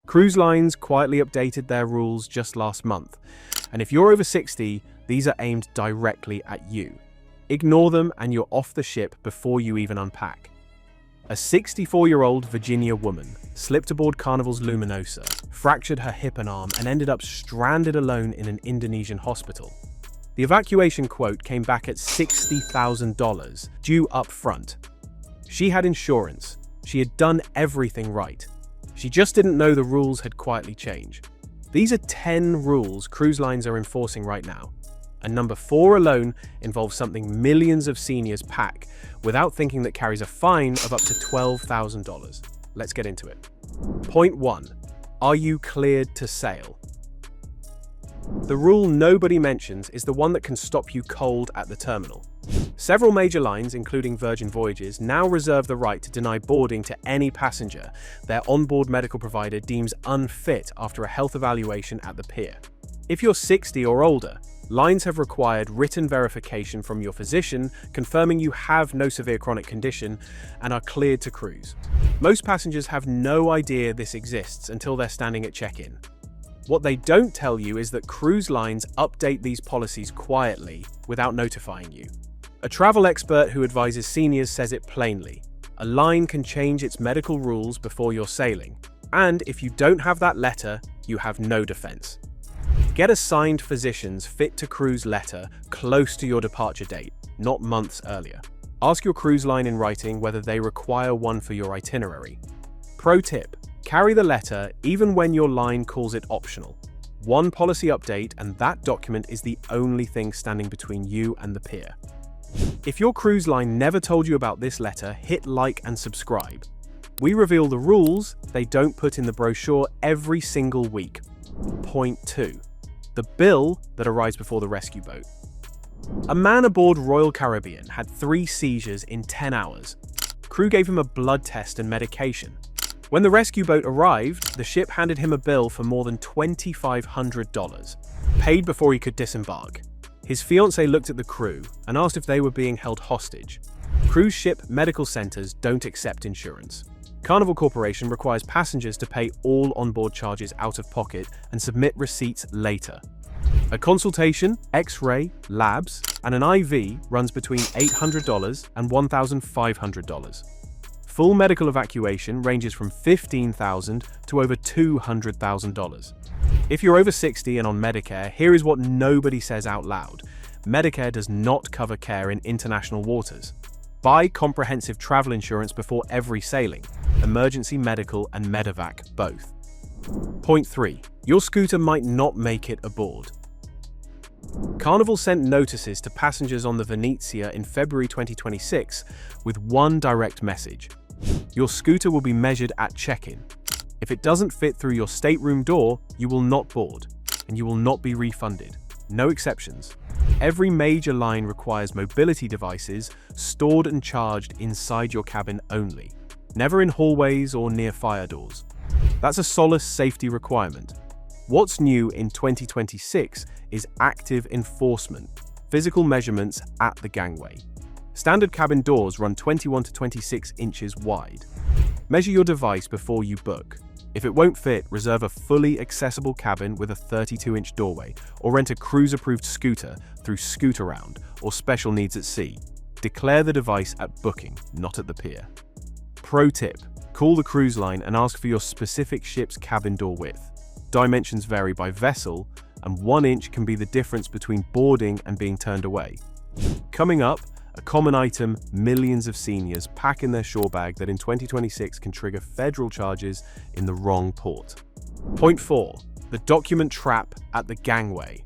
Cruise lines quietly updated their rules just last month, and if you're over 60, these are aimed directly at you. Ignore them and you're off the ship before you even unpack. A 64-year-old Virginia woman slipped aboard Carnival's Luminosa, fractured her hip and arm, and ended up stranded alone in an Indonesian hospital. The evacuation quote came back at $60,000, due up front. She had insurance. She had done everything right. She just didn't know the rules had quietly changed. These are 10 rules cruise lines are enforcing right now. And number 4 alone involves something millions of seniors pack without thinking that carries a fine of up to $12,000. Let's get into it. Point 1. Are you cleared to sail? The rule nobody mentions is the one that can stop you cold at the terminal. Several major lines, including Virgin Voyages, now reserve the right to deny boarding to any passenger their onboard medical provider deems unfit after a health evaluation at the pier. If you're 60 or older, lines have required written verification from your physician confirming you have no severe chronic condition and are cleared to cruise. Most passengers have no idea this exists until they're standing at check-in. What they don't tell you is that cruise lines update these policies quietly without notifying you. A travel expert who advises seniors says it plainly. A line can change its medical rules before you're sailing, and if you don't have that letter, you have no defense. Get a signed physician's fit-to-cruise letter close to your departure date, not months earlier. Ask your cruise line in writing whether they require one for your itinerary. Pro tip: carry the letter even when your line calls it optional. One policy update and that document is the only thing standing between you and the pier. If your cruise line never told you about this letter, hit like and subscribe. We reveal the rules they don't put in the brochure every single week. Point 2. The bill that arrives before the rescue boat. A man aboard Royal Caribbean had 3 seizures in 10 hours. Crew gave him a blood test and medication. When the rescue boat arrived, the ship handed him a bill for more than $2,500, paid before he could disembark. His fiancée looked at the crew and asked if they were being held hostage. Cruise ship medical centers don't accept insurance. Carnival Corporation requires passengers to pay all onboard charges out of pocket and submit receipts later. A consultation, X-ray, labs, and an IV runs between $800 and $1,500. Full medical evacuation ranges from $15,000 to over $200,000. If you're over 60 and on Medicare, here is what nobody says out loud. Medicare does not cover care in international waters. Buy comprehensive travel insurance before every sailing, emergency medical and medevac both. Point 3. Your scooter might not make it aboard. Carnival sent notices to passengers on the Venezia in February 2026 with one direct message. Your scooter will be measured at check-in. If it doesn't fit through your stateroom door, you will not board, and you will not be refunded. No exceptions. Every major line requires mobility devices stored and charged inside your cabin only, never in hallways or near fire doors. That's a solace safety requirement. What's new in 2026 is active enforcement, physical measurements at the gangway. Standard cabin doors run 21 to 26 inches wide. Measure your device before you book. If it won't fit, reserve a fully accessible cabin with a 32-inch doorway, or rent a cruise-approved scooter through Scootaround or Special Needs at Sea. Declare the device at booking, not at the pier. Pro tip: call the cruise line and ask for your specific ship's cabin door width. Dimensions vary by vessel, and 1 inch can be the difference between boarding and being turned away. Coming up, a common item millions of seniors pack in their shore bag that in 2026 can trigger federal charges in the wrong port. Point 4. The document trap at the gangway.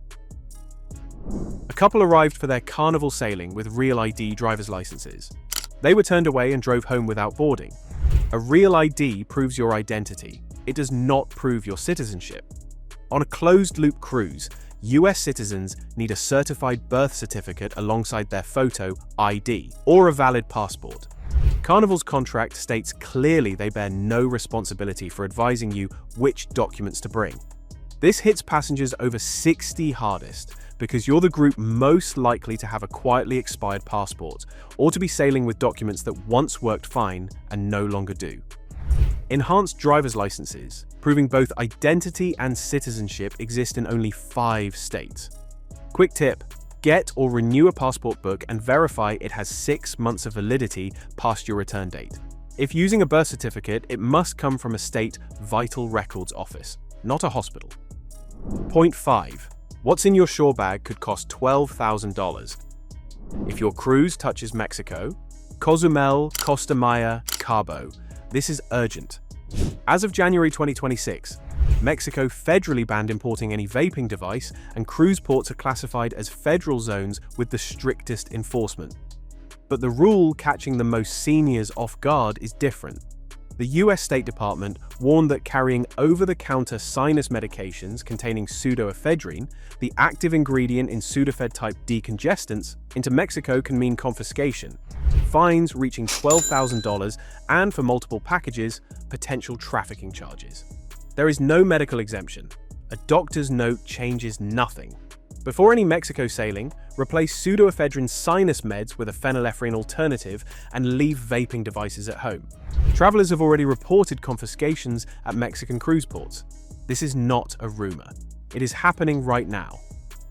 A couple arrived for their Carnival sailing with Real ID driver's licenses. They were turned away and drove home without boarding. A Real ID proves your identity. It does not prove your citizenship. On a closed-loop cruise, US citizens need a certified birth certificate alongside their photo ID or a valid passport. Carnival's contract states clearly they bear no responsibility for advising you which documents to bring. This hits passengers over 60 hardest because you're the group most likely to have a quietly expired passport or to be sailing with documents that once worked fine and no longer do. Enhanced driver's licenses, proving both identity and citizenship, exist in only 5 states. Quick tip: get or renew a passport book and verify it has 6 months of validity past your return date. If using a birth certificate, it must come from a state vital records office, not a hospital. Point 5. What's in your shore bag could cost $12,000. If your cruise touches Mexico, Cozumel, Costa Maya, Cabo, this is urgent. As of January 2026, Mexico federally banned importing any vaping device, and cruise ports are classified as federal zones with the strictest enforcement. But the rule catching the most seniors off guard is different. The US State Department warned that carrying over-the-counter sinus medications containing pseudoephedrine, the active ingredient in Sudafed-type decongestants, into Mexico can mean confiscation, fines reaching $12,000, and for multiple packages, potential trafficking charges. There is no medical exemption. A doctor's note changes nothing. Before any Mexico sailing, replace pseudoephedrine sinus meds with a phenylephrine alternative and leave vaping devices at home. Travelers have already reported confiscations at Mexican cruise ports. This is not a rumor. It is happening right now.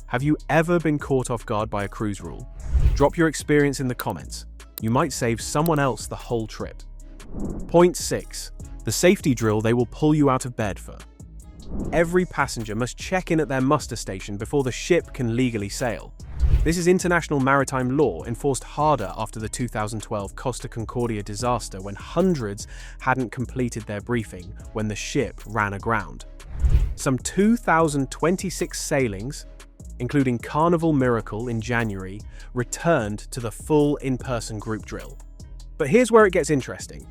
Have you ever been caught off guard by a cruise rule? Drop your experience in the comments. You might save someone else the whole trip. Point 6. The safety drill they will pull you out of bed for. Every passenger must check in at their muster station before the ship can legally sail. This is international maritime law, enforced harder after the 2012 Costa Concordia disaster, when hundreds hadn't completed their briefing when the ship ran aground. Some 2,026 sailings, including Carnival Miracle in January, returned to the full in-person group drill. But here's where it gets interesting.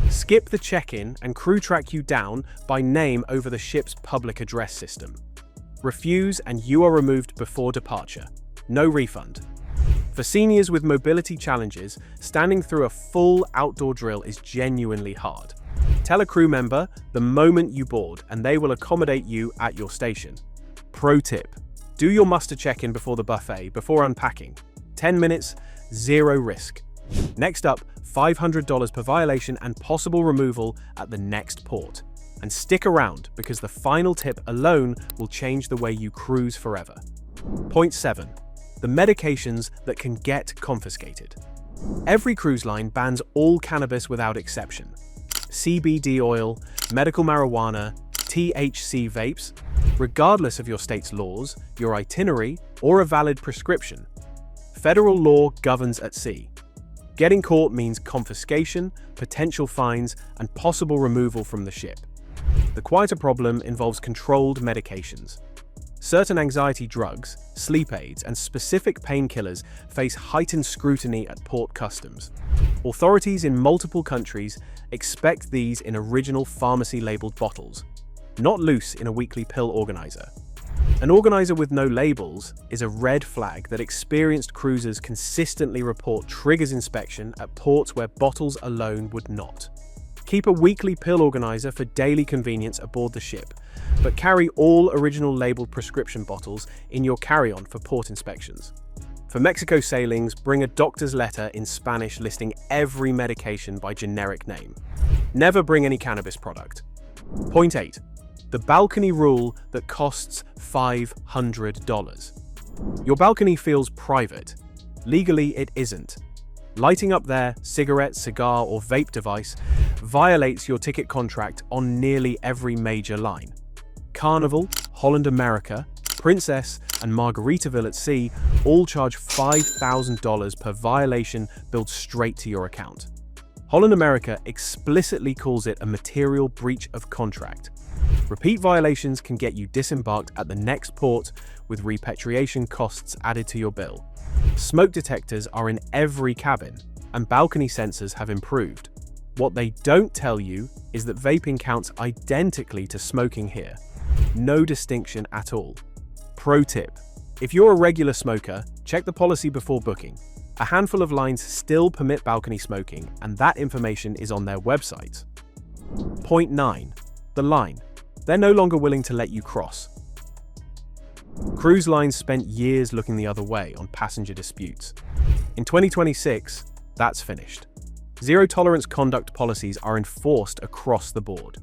Skip the check-in and crew track you down by name over the ship's public address system. Refuse and you are removed before departure. No refund. For seniors with mobility challenges, standing through a full outdoor drill is genuinely hard. Tell a crew member the moment you board and they will accommodate you at your station. Pro tip: do your muster check-in before the buffet, before unpacking. 10 minutes, zero risk. Next up, $500 per violation and possible removal at the next port. And stick around, because the final tip alone will change the way you cruise forever. Point 7. The medications that can get confiscated. Every cruise line bans all cannabis without exception. CBD oil, medical marijuana, THC vapes, regardless of your state's laws, your itinerary, or a valid prescription. Federal law governs at sea. Getting caught means confiscation, potential fines, and possible removal from the ship. The quieter problem involves controlled medications. Certain anxiety drugs, sleep aids, and specific painkillers face heightened scrutiny at port customs. Authorities in multiple countries expect these in original pharmacy-labeled bottles, not loose in a weekly pill organizer. An organizer with no labels is a red flag that experienced cruisers consistently report triggers inspection at ports where bottles alone would not. Keep a weekly pill organizer for daily convenience aboard the ship, but carry all original labeled prescription bottles in your carry-on for port inspections. For Mexico sailings, bring a doctor's letter in Spanish listing every medication by generic name. Never bring any cannabis product. Point 8. The balcony rule that costs $500. Your balcony feels private. Legally, it isn't. Lighting up their cigarette, cigar, or vape device violates your ticket contract on nearly every major line. Carnival, Holland America, Princess, and Margaritaville at Sea all charge $5,000 per violation billed straight to your account. Holland America explicitly calls it a material breach of contract. Repeat violations can get you disembarked at the next port, with repatriation costs added to your bill. Smoke detectors are in every cabin, and balcony sensors have improved. What they don't tell you is that vaping counts identically to smoking here. No distinction at all. Pro tip: if you're a regular smoker, check the policy before booking. A handful of lines still permit balcony smoking, and that information is on their website. Point 9. The line. They're no longer willing to let you cross. Cruise lines spent years looking the other way on passenger disputes. In 2026, that's finished. Zero-tolerance conduct policies are enforced across the board.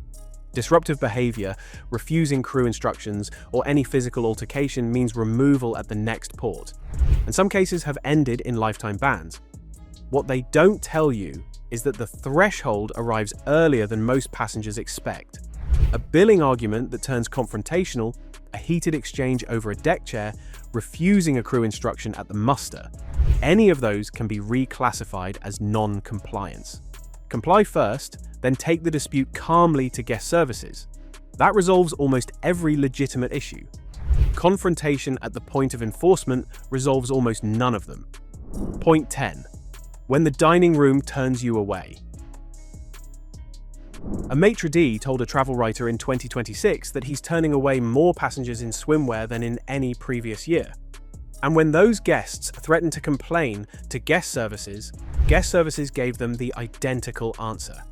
Disruptive behavior, refusing crew instructions, or any physical altercation means removal at the next port, and some cases have ended in lifetime bans. What they don't tell you is that the threshold arrives earlier than most passengers expect. A billing argument that turns confrontational, a heated exchange over a deck chair, refusing a crew instruction at the muster. Any of those can be reclassified as non-compliance. Comply first, then take the dispute calmly to guest services. That resolves almost every legitimate issue. Confrontation at the point of enforcement resolves almost none of them. Point 10. When the dining room turns you away. A maitre d' told a travel writer in 2026 that he's turning away more passengers in swimwear than in any previous year. And when those guests threatened to complain to guest services gave them the identical answer.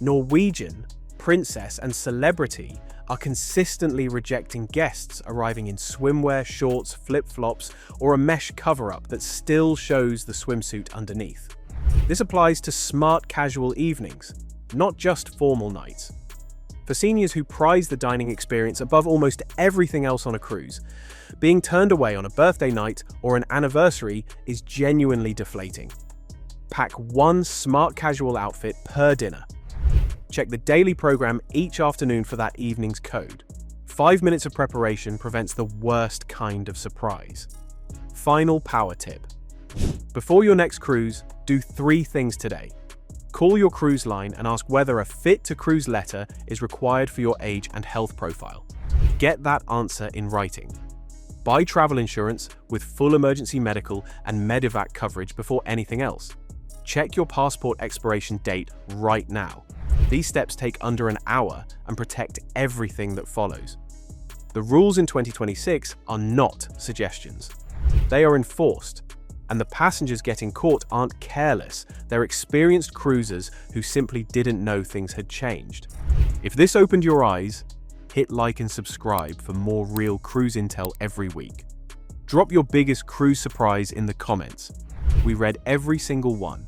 Norwegian, Princess, and Celebrity are consistently rejecting guests arriving in swimwear, shorts, flip-flops, or a mesh cover-up that still shows the swimsuit underneath. This applies to smart casual evenings, not just formal nights. For seniors who prize the dining experience above almost everything else on a cruise, being turned away on a birthday night or an anniversary is genuinely deflating. Pack one smart casual outfit per dinner. Check the daily program each afternoon for that evening's code. 5 minutes of preparation prevents the worst kind of surprise. Final power tip. Before your next cruise, do 3 things today. Call your cruise line and ask whether a fit-to-cruise letter is required for your age and health profile. Get that answer in writing. Buy travel insurance with full emergency medical and medevac coverage before anything else. Check your passport expiration date right now. These steps take under an hour and protect everything that follows. The rules in 2026 are not suggestions. They are enforced, and the passengers getting caught aren't careless. They're experienced cruisers who simply didn't know things had changed. If this opened your eyes, hit like and subscribe for more real cruise intel every week. Drop your biggest cruise surprise in the comments. We read every single one.